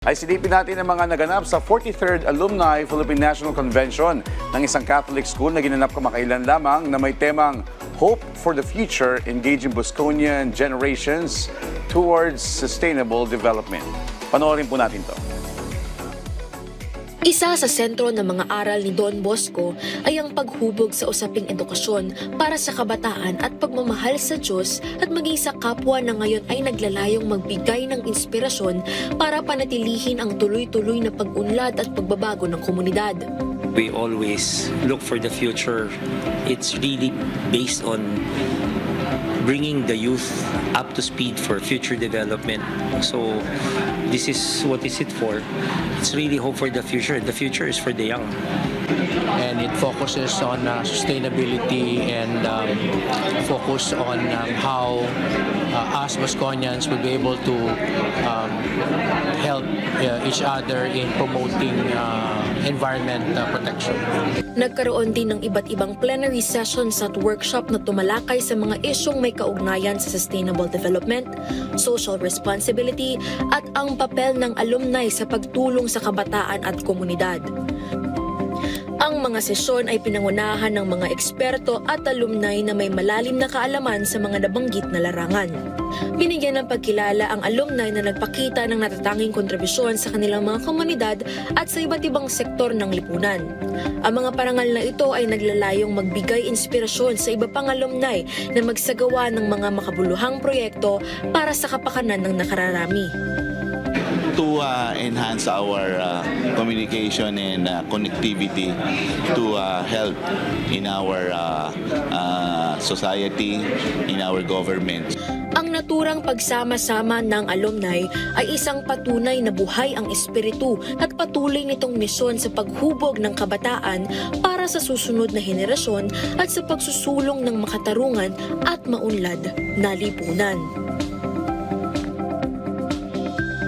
Ay silipin natin ang mga naganap sa 43rd Alumni Philippine National Convention ng isang Catholic school na ginanap kamakailan lamang na may temang Hope for the Future, Engaging Bosconian Generations Towards Sustainable Development. Panoorin po natin to. Isa sa sentro ng mga aral ni Don Bosco ay ang paghubog sa usaping edukasyon para sa kabataan at pagmamahal sa Diyos at maging sa kapwa na ngayon ay naglalayong magbigay ng inspirasyon para panatilihin ang tuloy-tuloy na pag-unlad at pagbabago ng komunidad. We always look for the future. It's really based on bringing the youth up to speed for future development. So this is what is it for? It's really hope for the future. The future is for the young. And it focuses on sustainability and focus on how us Bosconians will be able to help each other in promoting environment protection. Nagkaroon din ng iba't ibang plenary sessions at workshop na tumalakay sa mga isyong may kaugnayan sa sustainable development, social responsibility at ang papel ng alumni sa pagtulong sa kabataan at komunidad. Ang mga sesyon ay pinangunahan ng mga eksperto at alumni na may malalim na kaalaman sa mga nabanggit na larangan. Binigyan ng pagkilala ang alumni na nagpakita ng natatanging kontribusyon sa kanilang mga komunidad at sa iba't ibang sektor ng lipunan. Ang mga parangal na ito ay naglalayong magbigay inspirasyon sa iba pang alumni na magsagawa ng mga makabuluhang proyekto para sa kapakanan ng nakararami. To enhance our communication and connectivity to help in our society, in our government. Ang naturang pagsama-sama ng alumni ay isang patunay na buhay ang espiritu at patuloy nitong misyon sa paghubog ng kabataan para sa susunod na henerasyon at sa pagsusulong ng makatarungan at maunlad na lipunan.